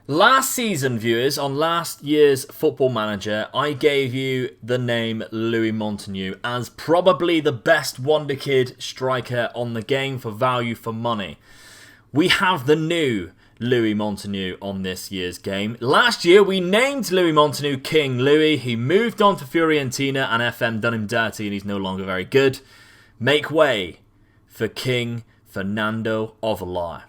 Last season, viewers, on last year's Football Manager, I gave you the name Louis Montagnier as probably the best Wonderkid striker on the game for value for money. We have the new Louis Montagnier on this year's game. Last year, we named Louis Montagnier King Louis. He moved on to Fiorentina and FM done him dirty and he's no longer very good. Make way for King Fernando Avalon.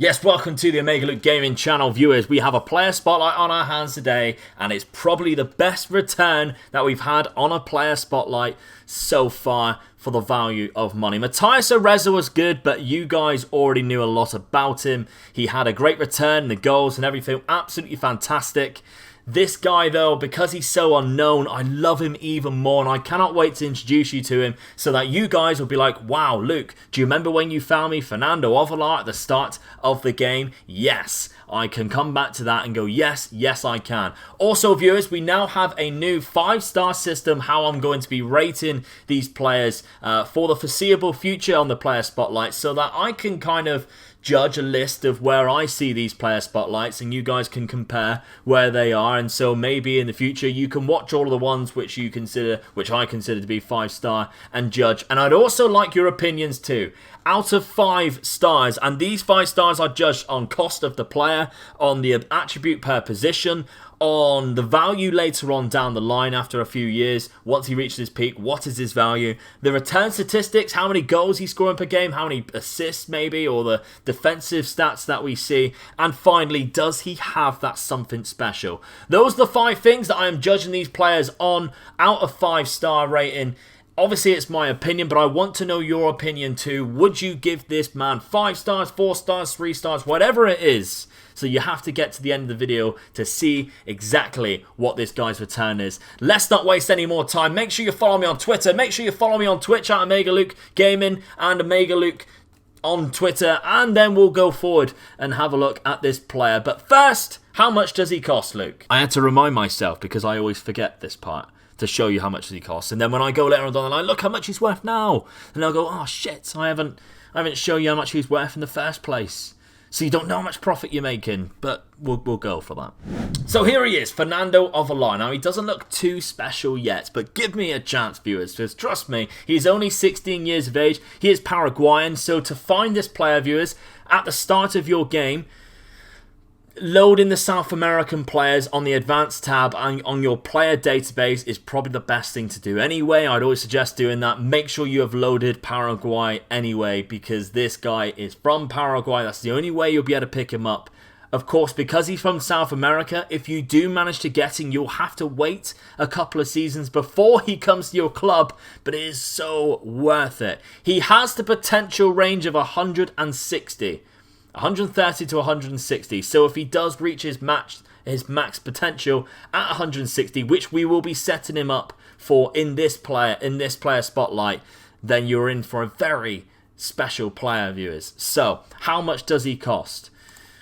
Yes, welcome to the Omega Luke Gaming channel, viewers. We have a player spotlight on our hands today, and it's probably the best return that we've had on a player spotlight so far for the value of money. Matthias Oreza was good, but you guys already knew a lot about him. He had a great return, the goals and everything, absolutely fantastic. This guy, though, because he's so unknown, I love him even more, and I cannot wait to introduce you to him so that you guys will be like, wow, Luke, do you remember when you found me Fernando Avalon at the start of the game? Yes, I can come back to that and go, yes, I can. Also, viewers, we now have a new 5-star system, how I'm going to be rating these players for the foreseeable future on the player spotlight, so that I can kind of judge a list of where I see these player spotlights and you guys can compare where they are, and so maybe in the future you can watch all of the ones which I consider to be 5-star and judge. And I'd also like your opinions too. Out of 5 stars, and these 5 stars are judged on cost of the player, on the attribute per position, on the value later on down the line after a few years, once he reaches his peak, what is his value, the return statistics, how many goals he's scoring per game, how many assists maybe, or the defensive stats that we see, and finally, does he have that something special? Those are the 5 things that I am judging these players on out of 5-star rating. Obviously, it's my opinion, but I want to know your opinion too. Would you give this man 5 stars, 4 stars, 3 stars, whatever it is? So you have to get to the end of the video to see exactly what this guy's return is. Let's not waste any more time. Make sure you follow me on Twitter. Make sure you follow me on Twitch at Omega Luke Gaming and Omega Luke on Twitter. And then we'll go forward and have a look at this player. But first, how much does he cost, Luke? I had to remind myself because I always forget this part, to show you how much he costs. And then when I go later on down the line, look how much he's worth now. And I'll go, oh shit, I haven't shown you how much he's worth in the first place. So you don't know how much profit you're making, but we'll go for that. So here he is, Fernando Avalon. Now, he doesn't look too special yet, but give me a chance, viewers, because trust me, he's only 16 years of age. He is Paraguayan, so to find this player, viewers, at the start of your game, load in the South American players on the advanced tab and on your player database is probably the best thing to do anyway. I'd always suggest doing that. Make sure you have loaded Paraguay anyway, because this guy is from Paraguay. That's the only way you'll be able to pick him up. Of course, because he's from South America, if you do manage to get him, you'll have to wait a couple of seasons before he comes to your club, but it is so worth it. He has the potential range of 160. 130 to 160, so if he does reach his max potential at 160, which we will be setting him up for in this player spotlight, then you're in for a very special player, viewers. So how much does he cost?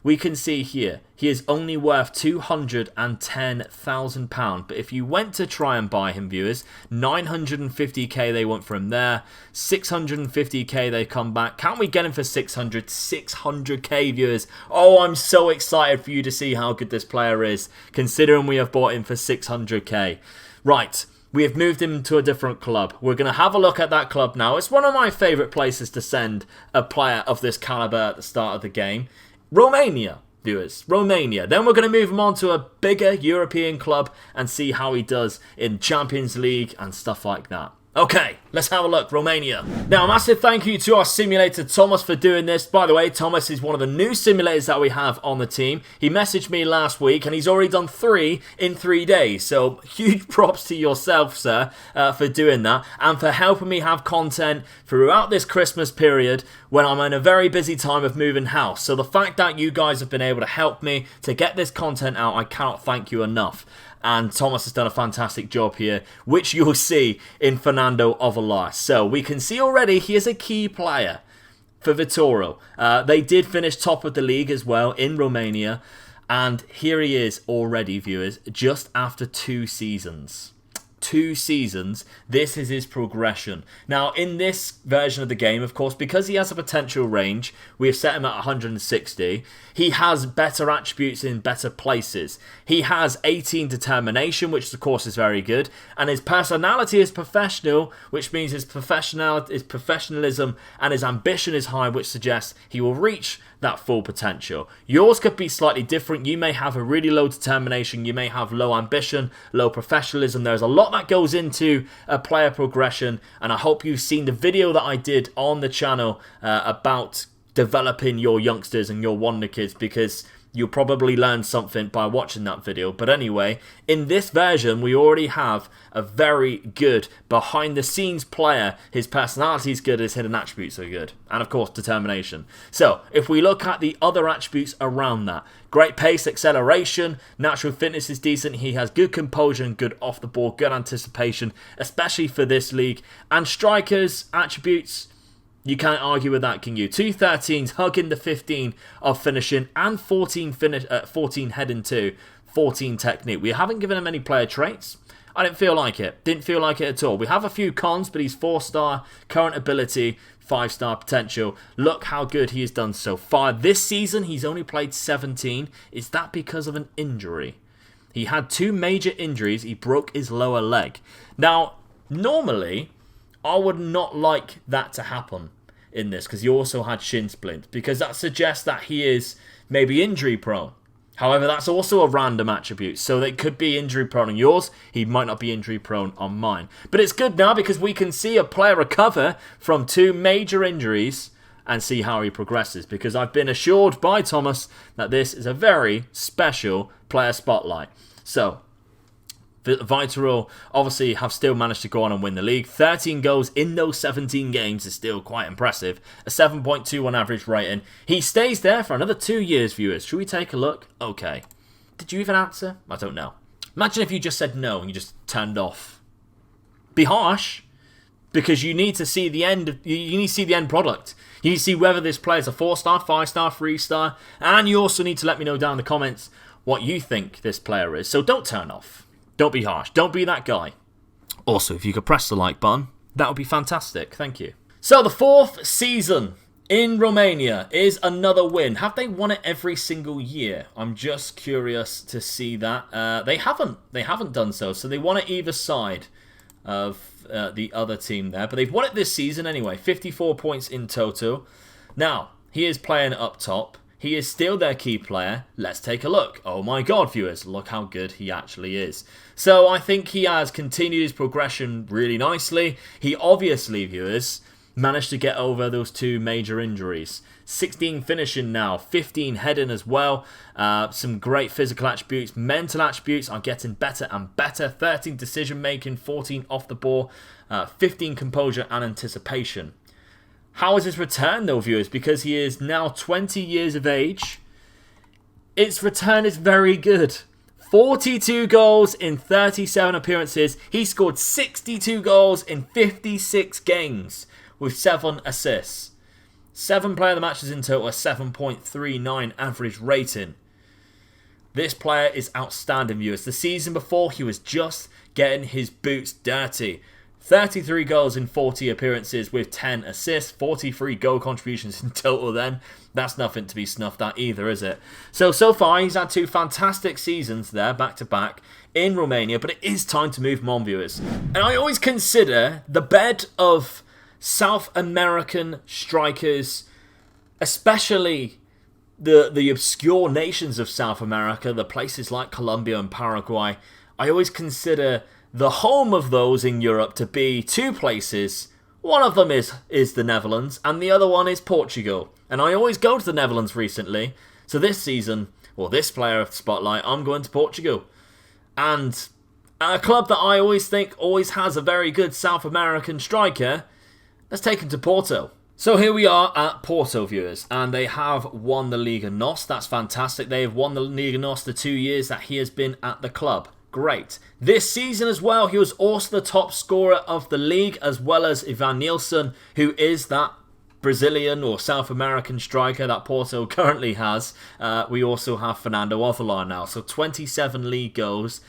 We can see here, he is only worth £210,000. But if you went to try and buy him, viewers, 950k they want for him there, 650k they come back. Can't we get him for 600k, viewers? Oh, I'm so excited for you to see how good this player is, considering we have bought him for 600k. Right, we have moved him to a different club. We're going to have a look at that club now. It's one of my favourite places to send a player of this calibre at the start of the game. Romania, viewers. Romania. Then we're going to move him on to a bigger European club and see how he does in Champions League and stuff like that. Okay, let's have a look. Romania. Now, a massive thank you to our simulator, Thomas, for doing this. By the way, Thomas is one of the new simulators that we have on the team. He messaged me last week, and he's already done 3 in 3 days. So, huge props to yourself, sir, for doing that, and for helping me have content throughout this Christmas period when I'm in a very busy time of moving house. So, the fact that you guys have been able to help me to get this content out, I cannot thank you enough. And Thomas has done a fantastic job here, which you'll see in Fernando Avalon. So we can see already he is a key player for Viitorul. They did finish top of the league as well in Romania. And here he is already, viewers, just after 2 seasons. 2 seasons, this is his progression. Now, in this version of the game, of course, because he has a potential range, we have set him at 160. He has better attributes in better places. He has 18 determination, which of course is very good, and his personality is professional, which means his professionalism and his ambition is high, which suggests he will reach that full potential. Yours could be slightly different. You may have a really low determination, you may have low ambition, low professionalism. There's a lot that goes into a player progression, and I hope you've seen the video that I did on the channel about developing your youngsters and your Wonderkids, because you'll probably learn something by watching that video. But anyway, in this version, we already have a very good behind-the-scenes player. His personality is good, his hidden attributes are good, and of course, determination. So, if we look at the other attributes around that, great pace, acceleration, natural fitness is decent, he has good composure and good off the ball, good anticipation, especially for this league. And strikers, attributes, you can't argue with that, can you? 2 13s, hugging the 15 of finishing, and 14 heading to 14 technique. We haven't given him any player traits. I didn't feel like it. Didn't feel like it at all. We have a few cons, but he's 4-star, current ability, 5-star potential. Look how good he has done so far. This season, he's only played 17. Is that because of an injury? He had 2 major injuries. He broke his lower leg. Now, normally, I would not like that to happen in this, because he also had shin splint, because that suggests that he is maybe injury prone. However, that's also a random attribute, so it could be injury prone on yours. He might not be injury prone on mine. But it's good now because we can see a player recover from 2 major injuries and see how he progresses, because I've been assured by Thomas that this is a very special player spotlight. So, Vital obviously have still managed to go on and win the league. 13 goals in those 17 games is still quite impressive. A 7.21 average rating. He stays there for another 2 years, viewers. Should we take a look? Okay. Did you even answer? I don't know. Imagine if you just said no and you just turned off. Be harsh, because you need to see the end. You need to see the end product. You need to see whether this player is a 4-star, 5-star, 3-star, and you also need to let me know down in the comments what you think this player is. So don't turn off. Don't be harsh. Don't be that guy. Also, if you could press the like button, that would be fantastic. Thank you. So, the 4th season in Romania is another win. Have they won it every single year? I'm just curious to see that. They haven't. They haven't done so. So, they won it either side of the other team there. But they've won it this season anyway. 54 points in total. Now, he is playing up top. He is still their key player. Let's take a look. Oh my god, viewers. Look how good he actually is. So I think he has continued his progression really nicely. He obviously, viewers, managed to get over those 2 major injuries. 16 finishing now, 15 heading as well. Some great physical attributes. Mental attributes are getting better and better. 13 decision making, 14 off the ball, 15 composure and anticipation. How is his return though, viewers? Because he is now 20 years of age. Its return is very good. 42 goals in 37 appearances. He scored 62 goals in 56 games with 7 assists. 7 player of the matches in total, a 7.39 average rating. This player is outstanding, viewers. The season before, he was just getting his boots dirty. 33 goals in 40 appearances with 10 assists, 43 goal contributions in total then. That's nothing to be snuffed at either, is it? So far, he's had 2 fantastic seasons there, back-to-back, in Romania, but it is time to move him on, viewers. And I always consider the bed of South American strikers, especially the obscure nations of South America, the places like Colombia and Paraguay, I always consider the home of those in Europe to be 2 places. One of them is the Netherlands, and the other one is Portugal. And I always go to the Netherlands recently. So this season, or this player of the spotlight, I'm going to Portugal. And a club that I always think always has a very good South American striker, let's take him to Porto. So here we are at Porto, viewers, and they have won the Liga NOS. That's fantastic. They have won the Liga NOS the 2 years that he has been at the club. Great. This season as well, he was also the top scorer of the league, as well as Ivan Nilsson, who is that Brazilian or South American striker that Porto currently has. We also have Fernando Avalon now. So 27 league goals.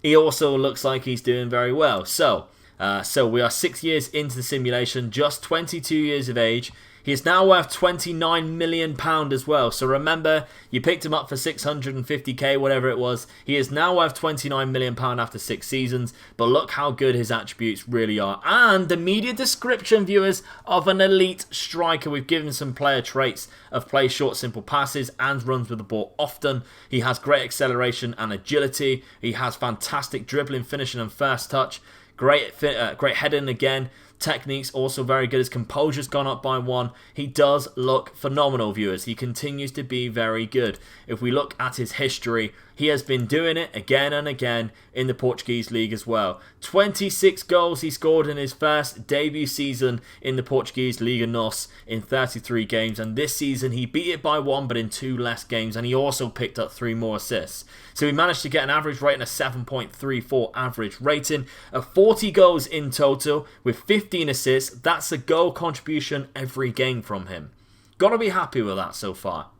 he also looks like he's doing very well. So we are 6 years into the simulation, just 22 years of age. He is now worth £29 million as well. So remember, you picked him up for 650k, whatever it was. He is now worth £29 million after 6 seasons. But look how good his attributes really are. And the media description, viewers, of an elite striker. We've given some player traits of play short, simple passes and runs with the ball often. He has great acceleration and agility. He has fantastic dribbling, finishing and first touch. Great heading again. Technique's also very good. His composure's gone up by 1. He does look phenomenal, viewers. He continues to be very good. If we look at his history, he has been doing it again and again in the Portuguese league as well. 26 goals he scored in his first debut season in the Portuguese Liga NOS in 33 games. And this season he beat it by 1, but in 2 less games. And he also picked up 3 more assists. So he managed to get an average rating of 7.34 average rating. Of 40 goals in total with 15 assists. That's a goal contribution every game from him. Gotta be happy with that so far.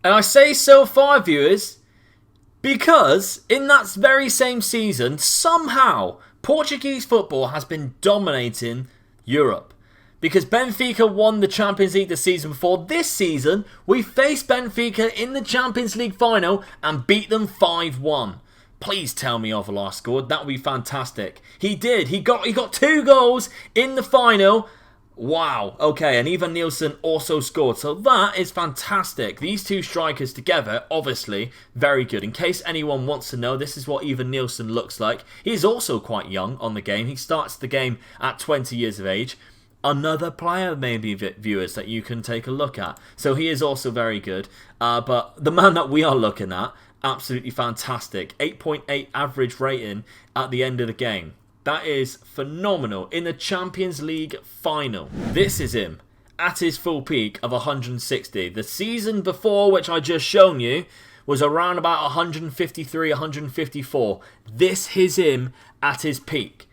And I say so far, viewers, because in that very same season, somehow, Portuguese football has been dominating Europe. Because Benfica won the Champions League the season before. This season, we faced Benfica in the Champions League final and beat them 5-1. Please tell me Avalon scored. That would be fantastic. He did. He got 2 goals in the final. Wow. Okay, and Ivan Nielsen also scored. So that is fantastic. These 2 strikers together, obviously, very good. In case anyone wants to know, this is what Ivan Nielsen looks like. He is also quite young on the game. He starts the game at 20 years of age. Another player, maybe, viewers, that you can take a look at. So he is also very good. But the man that we are looking at, absolutely fantastic. 8.8 average rating at the end of the game. That is phenomenal. In the Champions League final. This is him at his full peak of 160. The season before, which I just shown you, was around about 153, 154. This is him at his peak.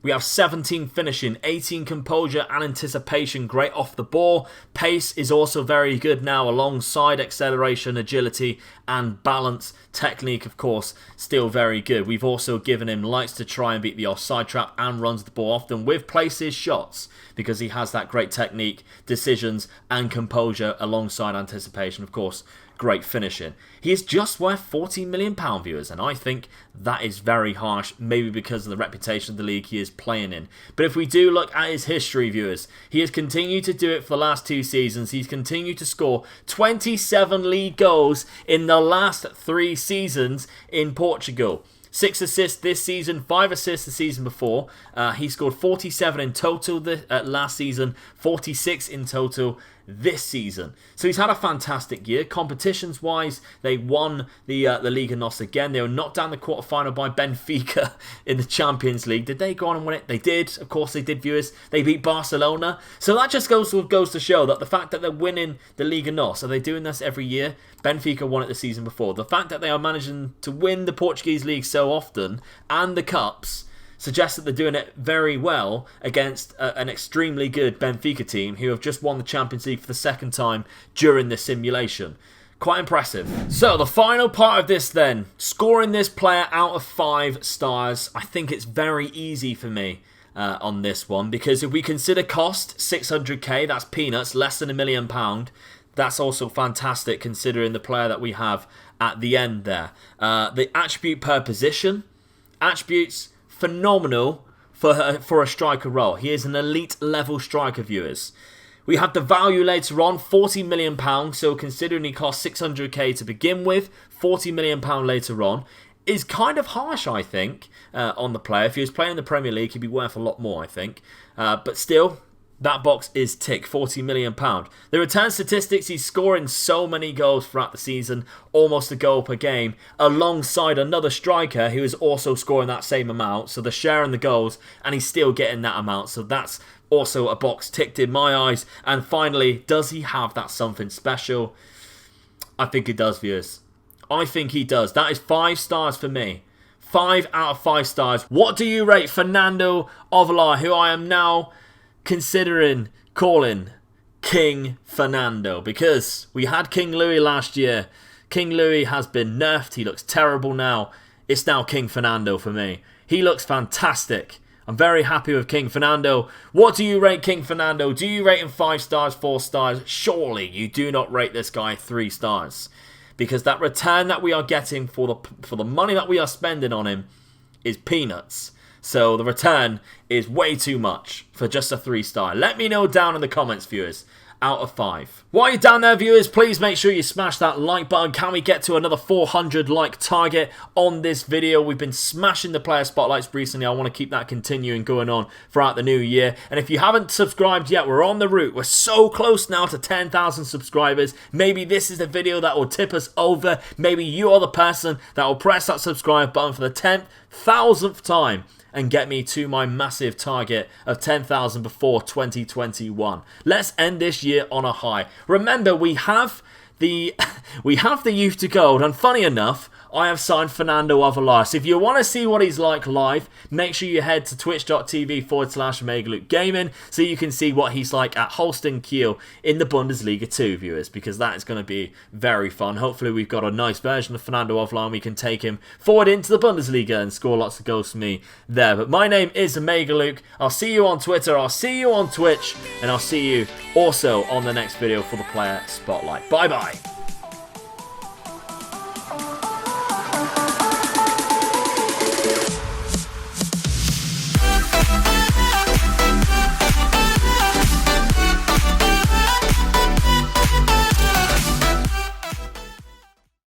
We have 17 finishing, 18 composure and anticipation, great off the ball. Pace is also very good now alongside acceleration, agility and balance. Technique, of course, still very good. We've also given him likes to try and beat the offside trap and runs the ball often with places shots because he has that great technique, decisions and composure alongside anticipation, of course. Great finishing. He is just worth £14 million, viewers, and I think that is very harsh, maybe because of the reputation of the league he is playing in. But if we do look at his history, viewers, he has continued to do it for the last 2 seasons. He's continued to score 27 league goals in the last 3 seasons in Portugal. 6 assists this season, 5 assists the season before. He scored 47 in total last season, 46 in total this season. So he's had a fantastic year. Competitions-wise, they won the Liga NOS again. They were knocked down the quarterfinal by Benfica in the Champions League. Did they go on and win it? They did. Of course they did, viewers. They beat Barcelona. So that just goes to show that the fact that they're winning the Liga NOS, are they doing this every year? Benfica won it the season before. The fact that they are managing to win the Portuguese League so often and the Cups suggests that they're doing it very well against an extremely good Benfica team who have just won the Champions League for the 2nd time during this simulation. Quite impressive. So the final part of this then, scoring this player out of 5 stars. I think it's very easy for me on this one because if we consider cost, 600k, that's peanuts, less than £1 million. That's also fantastic considering the player that we have at the end there. The attribute per position, attributes phenomenal for a striker role. He is an elite level striker, viewers. We have the value later on, £40 million. So considering he cost 600k to begin with, £40 million later on is kind of harsh, I think, on the player. If he was playing in the Premier League, he'd be worth a lot more, I think. But still, that box is tick, £40 million. The return statistics, he's scoring so many goals throughout the season, almost a goal per game, alongside another striker who is also scoring that same amount. So they're sharing the goals, and he's still getting that amount. So that's also a box ticked in my eyes. And finally, does he have that something special? I think he does, viewers. I think he does. That is 5 stars for me. 5 out of 5 stars. What do you rate Fernando Avalon, who I am now considering calling King Fernando? Because we had King Louis last year. King Louis has been nerfed. He looks terrible now. it's now King Fernando for me. He looks fantastic. I'm very happy with King Fernando. What do you rate King Fernando? Do you rate him 5 stars, 4 stars? Surely you do not rate this guy 3 stars. Because that return that we are getting for the money that we are spending on him is peanuts. So the return is way too much for just a 3 star. Let me know down in the comments, viewers. Out of 5. While you're down there, viewers, please make sure you smash that like button. Can we get to another 400 like target on this video? We've been smashing the player spotlights recently. I want to keep that continuing going on throughout the new year. And if you haven't subscribed yet, we're on the route. We're so close now to 10,000 subscribers. Maybe this is the video that will tip us over. Maybe you are the person that will press that subscribe button for the 10,000th time and get me to my massive target of 10,000 before 2021. Let's end this year on a high. Remember, we have the youth to gold, and funny enough, I have signed Fernando Avalon. So if you want to see what he's like live, make sure you head to twitch.tv/OmegaLukeGaming so you can see what he's like at Holstein Kiel in the Bundesliga 2, viewers, because that is going to be very fun. Hopefully we've got a nice version of Fernando Avalon. We can take him forward into the Bundesliga and score lots of goals for me there. But my name is Omega Luke. I'll see you on Twitter, I'll see you on Twitch, and I'll see you also on the next video for the Player Spotlight. Bye bye.